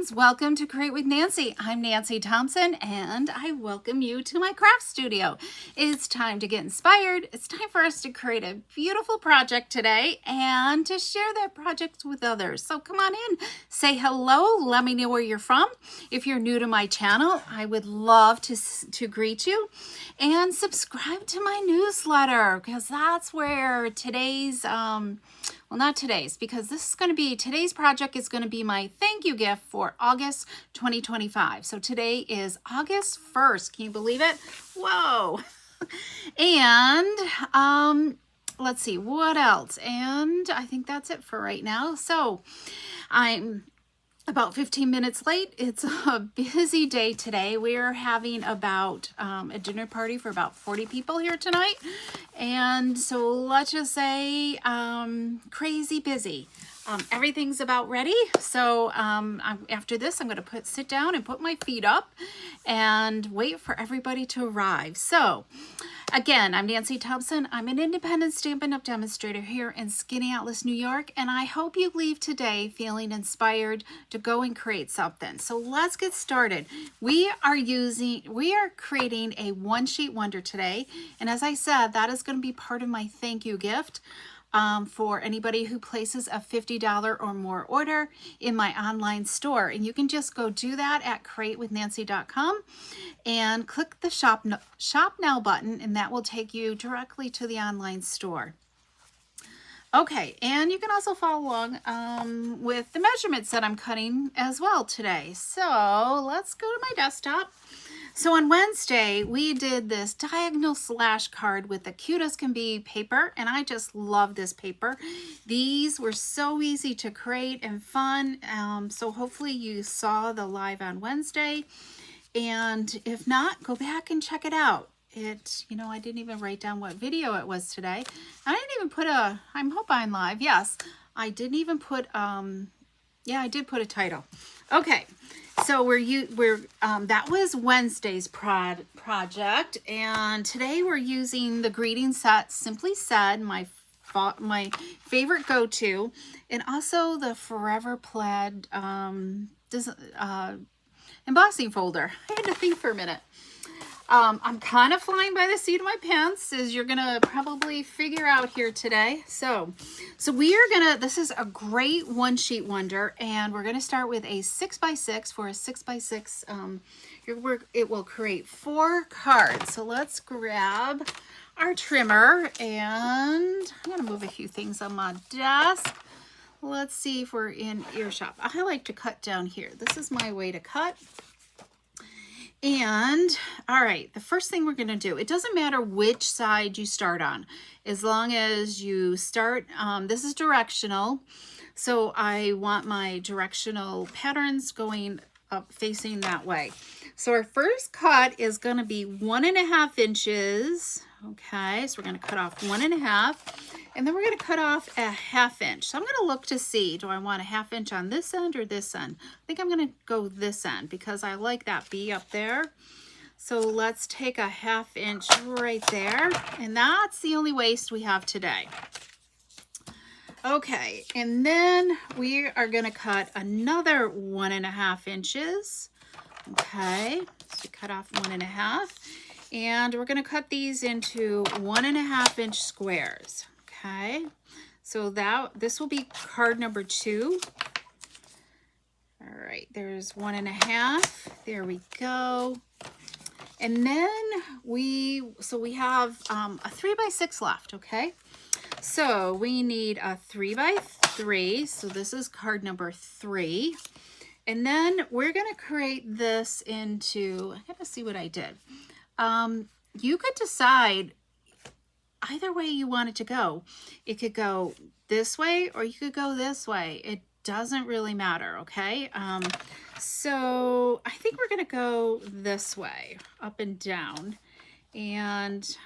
friends, welcome to Create with Nancy. I'm Nancy Thompson and I welcome you to my craft studio. It's time to get inspired. It's time for us to create a beautiful project today and to share that project with others. So come on in, say hello, let me know where you're from. If you're new to my channel, I would love to greet you, and subscribe to my newsletter because that's where today's well, not today's, because today's project is going to be my thank you gift for August 2025. So today is August 1st. Can you believe it? Whoa. And let's see what else. And I think that's it for right now. So I'm about 15 minutes late. It's a busy day today. We're having about a dinner party for about 40 people here tonight. And so let's just say crazy busy. Everything's about ready. So after this, I'm going to sit down and put my feet up and wait for everybody to arrive. So again, I'm Nancy Thompson. I'm an Independent Stampin' Up demonstrator here in Skaneateles, New York, and I hope you leave today feeling inspired to go and create something. So let's get started. We are creating a one-sheet wonder today, and as I said, that is going to be part of my thank you gift. For anybody who places a $50 or more order in my online store. And you can just go do that at createwithnancy.com and click the shop now button, and that will take you directly to the online store. Okay, and you can also follow along with the measurements that I'm cutting as well today. So let's go to my desktop. So on Wednesday, we did this diagonal slash card with the cute as can be paper, and I just love this paper. These were so easy to create and fun, so hopefully you saw the live on Wednesday, and if not, go back and check it out. I didn't even write down what video it was today. I didn't even put I'm hope I'm live. Yes, I didn't even put, I did put a title. Okay. So that was Wednesday's project, and today we're using the greeting set, Simply Said, my favorite go-to, and also the Forever Plaid embossing folder. I had to think for a minute. I'm kind of flying by the seat of my pants, as you're gonna probably figure out here today. So this is a great one sheet wonder, and we're gonna start with a 6x6 for a 6x6. It will create 4 cards. So let's grab our trimmer, and I'm gonna move a few things on my desk. Let's see if we're in earshot. I like to cut down here. This is my way to cut. And all right, the first thing we're going to do, it doesn't matter which side you start on, as long as you start, this is directional. So I want my directional patterns going up, facing that way. So our first cut is going to be 1.5 inches. Okay, so we're going to cut off 1.5, and then we're going to cut off a 1/2 inch. So I'm going to look to see, do I want a 1/2 inch on this end or this end? I think I'm going to go this end because I like that B up there. So let's take a 1/2 inch right there, and that's the only waste we have today. Okay, and then we are going to cut another 1.5 inches. Okay, so cut off 1.5. And we're going to cut these into 1.5 inch squares. Okay, so this will be card number 2. All right, there's 1.5. There we go. And then we have a 3x6 left. Okay, so we need a 3x3. So this is card number 3. And then we're going to create this into, I gotta see what I did. You could decide either way you want it to go. It could go this way or you could go this way. It doesn't really matter, okay? So I think we're going to go this way, up and down. And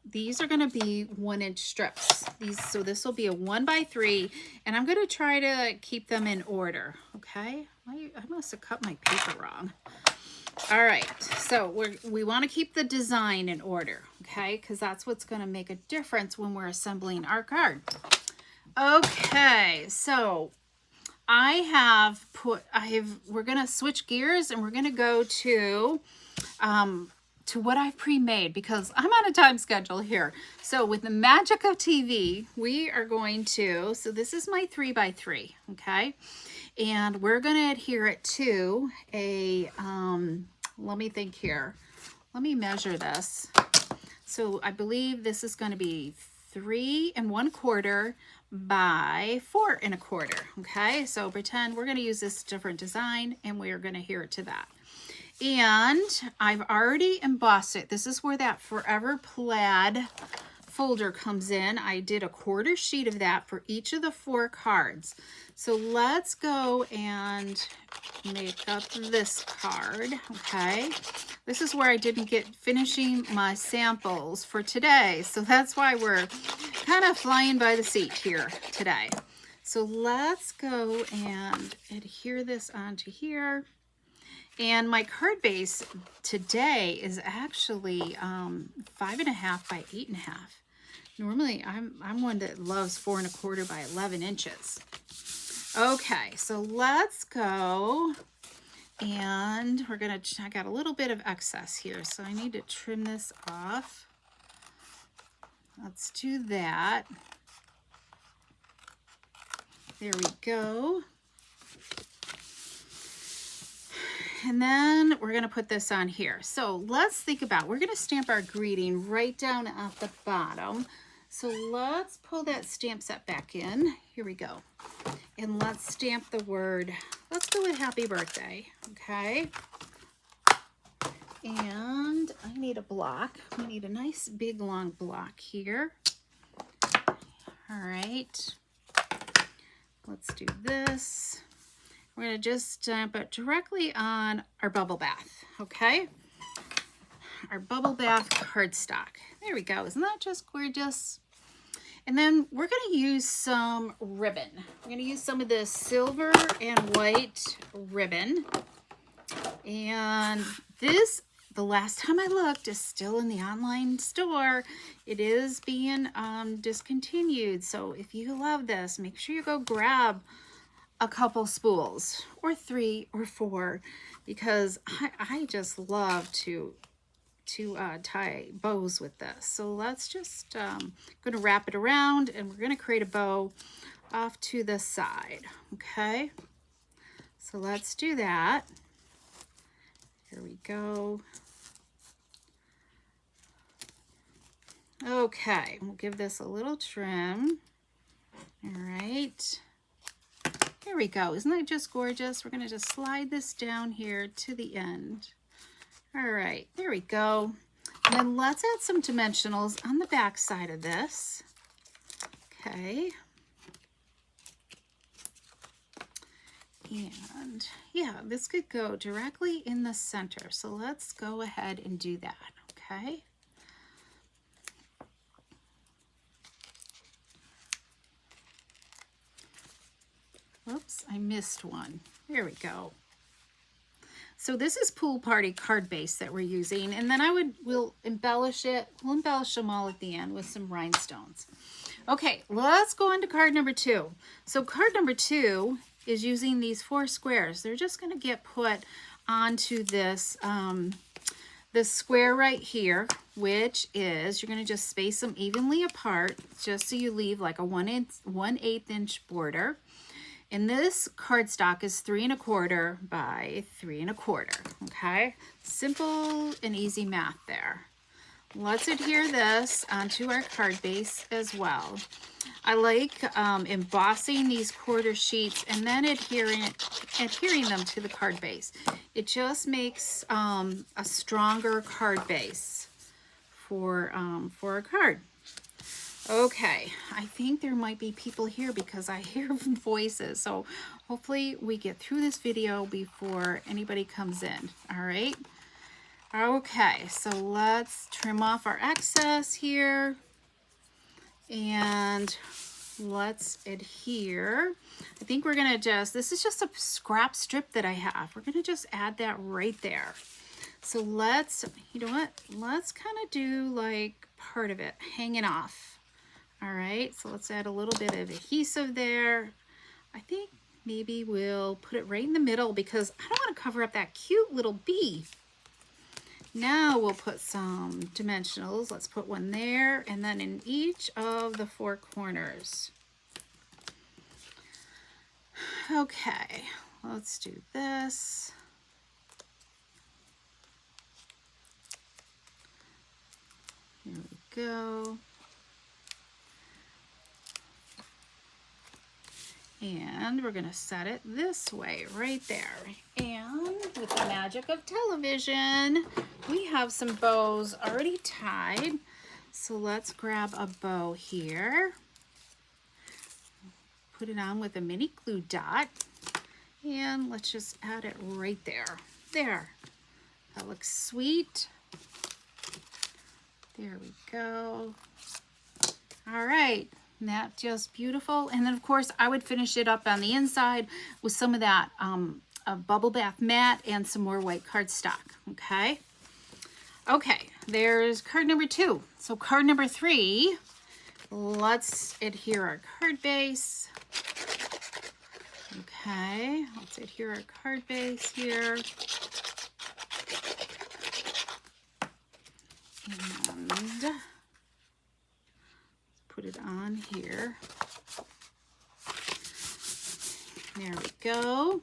these are going to be 1-inch strips. So this will be a 1x3, and I'm going to try to keep them in order, okay? I must have cut my paper wrong. All right, so we want to keep the design in order, okay? Because that's what's going to make a difference when we're assembling our card. Okay, so we're gonna switch gears and we're gonna go to what I've pre-made because I'm on a time schedule here. So with the magic of TV, we are going to, so this is my 3x3, okay? And we're gonna adhere it to a, let me think here. Let me measure this. So I believe this is gonna be 3 1/4 by 4 1/4, okay? So pretend we're gonna use this different design and we're gonna adhere it to that. And I've already embossed it. This is where that Forever Plaid folder comes in. I did a 1/4 sheet of that for each of the 4 cards. So let's go and make up this card, okay? This is where I didn't get finishing my samples for today. So that's why we're kind of flying by the seat here today. So let's go and adhere this onto here. And my card base today is actually 5.5 by 8.5. Normally, I'm one that loves 4 1/4 by 11 inches. Okay, so let's go, and we're gonna. I got a little bit of excess here, so I need to trim this off. Let's do that. There we go. And then we're going to put this on here. So let's think about, we're going to stamp our greeting right down at the bottom. So let's pull that stamp set back in. Here we go. And let's stamp the word, let's go with happy birthday, okay? And I need a block. We need a nice big long block here. All right. Let's do this. We're going to just stamp it directly on our bubble bath, okay? Our bubble bath cardstock. There we go. Isn't that just gorgeous? And then we're going to use some ribbon. We're going to use some of this silver and white ribbon. And this, the last time I looked, is still in the online store. It is being discontinued. So if you love this, make sure you go grab a couple spools or 3 or 4 because I just love to tie bows with this. So let's just going to wrap it around and we're going to create a bow off to the side. Okay, so let's do that. Here we go. Okay, we'll give this a little trim. All right. There we go. Isn't that just gorgeous? We're going to just slide this down here to the end. All right, there we go. And then let's add some dimensionals on the back side of this. Okay. And yeah, this could go directly in the center. So let's go ahead and do that, okay? Whoops, I missed one. There we go. So this is Pool Party card base that we're using, and then we'll embellish it. We'll embellish them all at the end with some rhinestones. Okay, let's go on to card number 2. So card number 2 is using these 4 squares. They're just going to get put onto this this square right here, which is, you're going to just space them evenly apart, just so you leave like a 1/8 inch border. And this cardstock is 3 1/4 by 3 1/4. Okay, simple and easy math there. Let's adhere this onto our card base as well. I like embossing these 1/4 sheets and then adhering them to the card base. It just makes a stronger card base for a card. Okay, I think there might be people here because I hear voices. So hopefully we get through this video before anybody comes in. All right. Okay, so let's trim off our excess here. And let's adhere. I think we're going to this is just a scrap strip that I have. We're going to just add that right there. So let's, you know what? Let's kind of do like part of it hanging off. All right, so let's add a little bit of adhesive there. I think maybe we'll put it right in the middle because I don't want to cover up that cute little bee. Now we'll put some dimensionals. Let's put one there and then in each of the 4 corners. Okay, let's do this. Here we go. And we're going to set it this way, right there. And with the magic of television, we have some bows already tied. So let's grab a bow here. Put it on with a mini glue dot. And let's just add it right there. There. That looks sweet. There we go. All right. That's just beautiful. And then of course I would finish it up on the inside with some of that a bubble bath mat and some more white cardstock. Okay. Okay, there's card number 2. So card number 3, let's adhere our card base. Okay, let's adhere our card base here. And put it on here. There we go.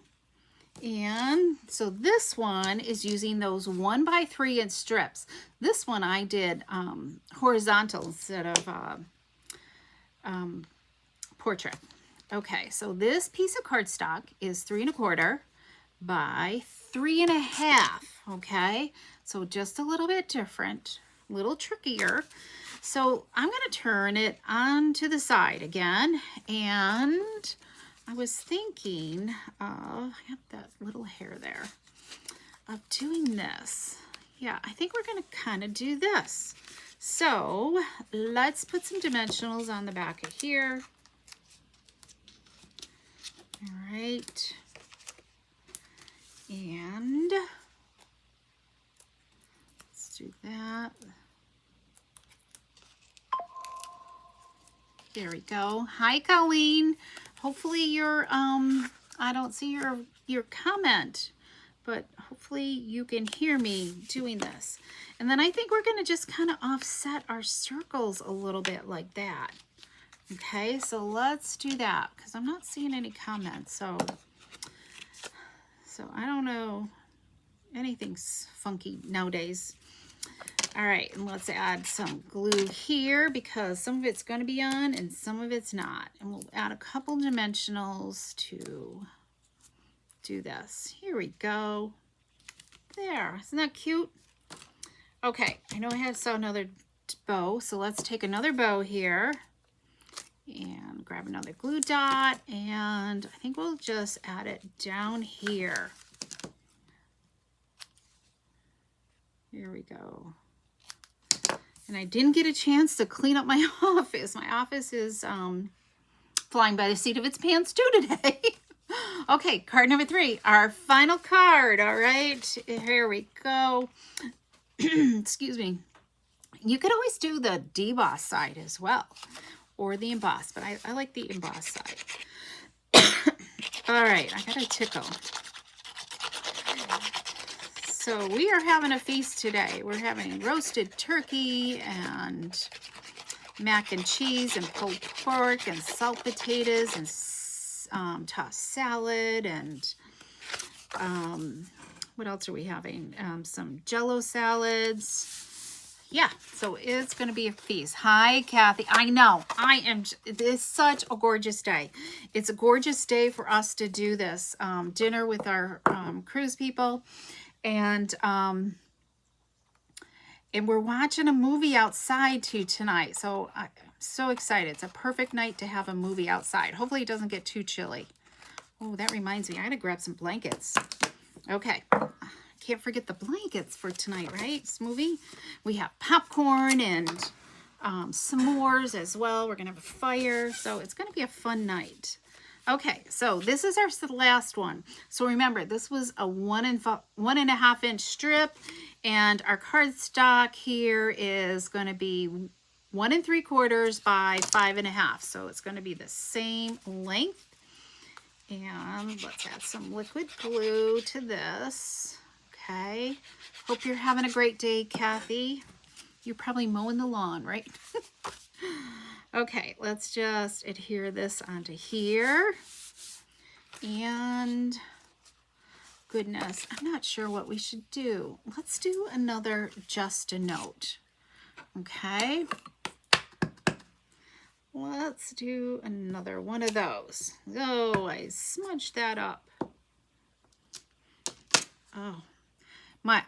And so this one is using those 1x3 inch strips. This one I did horizontal instead of portrait. Okay, so this piece of cardstock is 3 1/4 by 3 1/2. Okay, so just a little bit different, a little trickier. So I'm going to turn it onto the side again, and I was thinking of, I got that little hair there, of doing this. Yeah, I think we're going to kind of do this. So let's put some dimensionals on the back of here. All right. And let's do that. There we go. Hi, Colleen. Hopefully you're, I don't see your comment, but hopefully you can hear me doing this. And then I think we're going to just kind of offset our circles a little bit like that. Okay, so let's do that because I'm not seeing any comments. So I don't know, anything's funky nowadays. All right, and let's add some glue here because some of it's going to be on and some of it's not. And we'll add a couple dimensionals to do this. Here we go. There, isn't that cute? Okay, I know I have another bow, so let's take another bow here and grab another glue dot, and I think we'll just add it down here. Here we go. And I didn't get a chance to clean up my office. My office is flying by the seat of its pants too today. Okay, card number 3, our final card. All right, here we go. Excuse me. You could always do the deboss side as well, or the emboss, but I like the emboss side. All right, I got a tickle. So we are having a feast today. We're having roasted turkey and mac and cheese and pulled pork and salt potatoes and tossed salad and what else are we having? Some Jell-O salads. Yeah, so it's going to be a feast. Hi, Kathy. I know. It's such a gorgeous day. It's a gorgeous day for us to do this dinner with our cruise people. And we're watching a movie outside too tonight. So I'm so excited. It's a perfect night to have a movie outside. Hopefully it doesn't get too chilly. Oh, that reminds me. I got to grab some blankets. Okay. Can't forget the blankets for tonight, right? This movie. We have popcorn and s'mores as well. We're going to have a fire. So it's going to be a fun night. Okay, so this is our last one. So remember, this was a 1.5 inch strip, and our cardstock here is going to be 1 3/4 by 5 1/2. So it's going to be the same length. And let's add some liquid glue to this. Okay. Hope you're having a great day, Kathy. You're probably mowing the lawn, right? Okay, let's just adhere this onto here. And goodness, I'm not sure what we should do. Let's do another just a note. Okay. Let's do another one of those. Oh, I smudged that up. Oh, my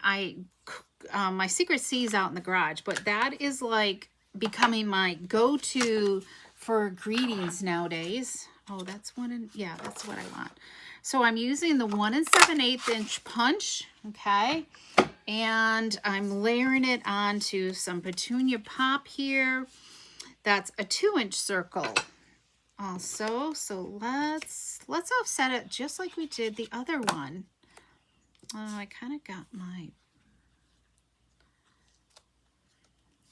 Secret C is out in the garage, but that is like becoming my go-to for greetings nowadays. Oh, that's yeah, that's what I want. So I'm using the 1 7/8 inch punch, okay? And I'm layering it onto some petunia pop here. That's a 2-inch circle also. So let's offset it just like we did the other one. Oh, I kind of got my,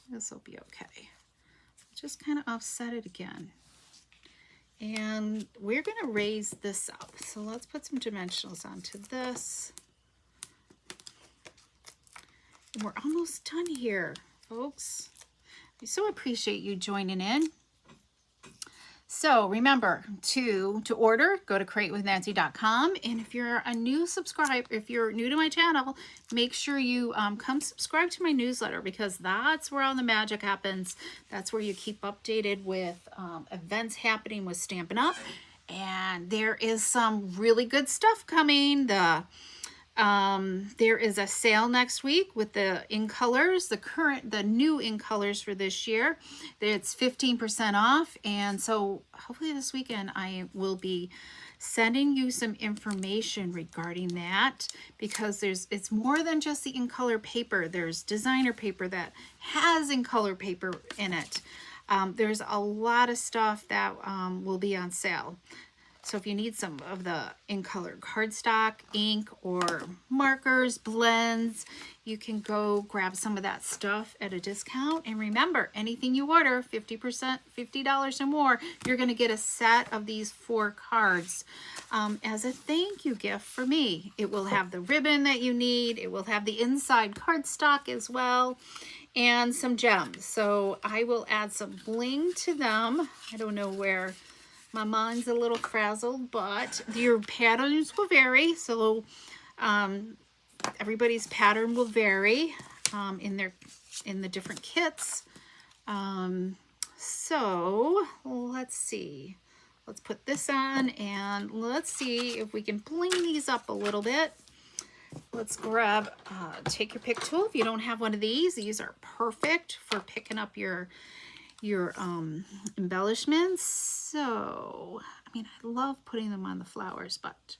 this will be okay. Just kind of offset it again. And we're going to raise this up. So let's put some dimensionals onto this. And we're almost done here, folks. I so appreciate you joining in. So remember to order, go to createwithnancy.com. And if you're a new subscriber, if you're new to my channel, make sure you come subscribe to my newsletter, because that's where all the magic happens. That's where you keep updated with events happening with Stampin' Up. And there is some really good stuff coming. There is a sale next week with the in colors, the new in colors for this year. It's 15% off. And so hopefully this weekend I will be sending you some information regarding that, because it's more than just the in color paper. There's designer paper that has in color paper in it. There's a lot of stuff that will be on sale. So if you need some of the in-color cardstock, ink, or markers, blends, you can go grab some of that stuff at a discount. And remember, anything you order, 50%, $50 or more, you're going to get a set of these 4 cards as a thank you gift for me. It will have the ribbon that you need. It will have the inside cardstock as well, and some gems. So I will add some bling to them. I don't know where... My mind's a little frazzled, but your patterns will vary. So everybody's pattern will vary in the different kits. So let's see. Let's put this on and let's see if we can bling these up a little bit. Let's grab, take your pick tool. If you don't have one of these are perfect for picking up your embellishments. So, I mean, I love putting them on the flowers, but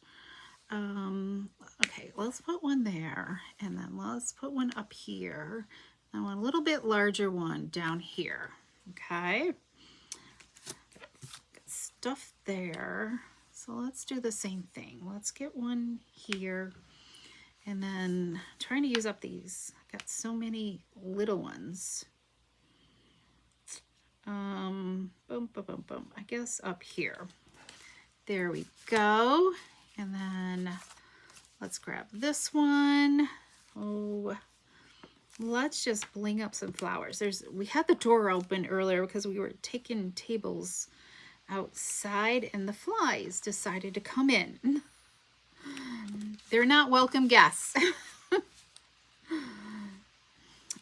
okay, let's put one there, and then let's put one up here. I want a little bit larger one down here. Okay, got stuff there. So let's do the same thing. Let's get one here, and then trying to use up these. I've got so many little ones. Boom, boom, boom, boom. I guess up here. There we go. And then let's grab this one. Oh, let's just bling up some flowers. We had the door open earlier because we were taking tables outside and the flies decided to come in. They're not welcome guests.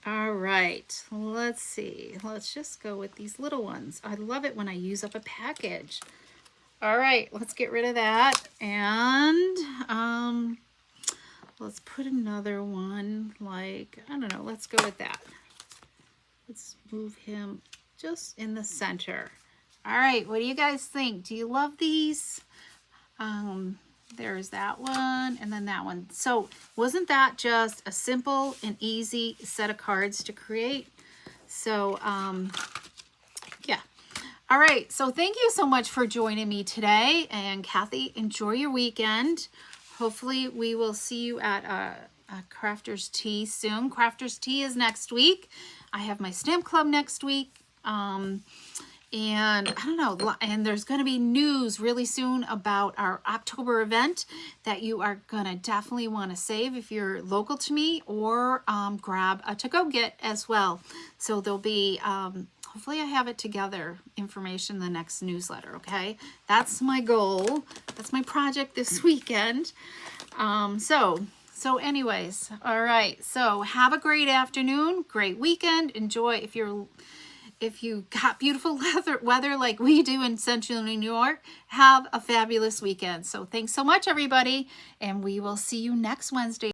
All right, let's see. Let's just go with these little ones. I love it when I use up a package. All right, let's get rid of that. And let's put another one, like, I don't know, let's go with that. Let's move him just in the center. All right, what do you guys think? Do you love these? There's that one and then that one. So wasn't that just a simple and easy set of cards to create? So yeah. All right, so thank you so much for joining me today. And Kathy, enjoy your weekend. Hopefully we will see you at a Crafters Tea soon. Crafters Tea is next week. I have my stamp club next week. And I don't know, and there's going to be news really soon about our October event that you are going to definitely want to save if you're local to me, or grab a to-go get as well. So there'll be, hopefully I have it together, information in the next newsletter, okay? That's my goal. That's my project this weekend. So anyways, all right. So have a great afternoon, great weekend. Enjoy if you got beautiful weather like we do in Central New York, have a fabulous weekend. So thanks so much, everybody, and we will see you next Wednesday.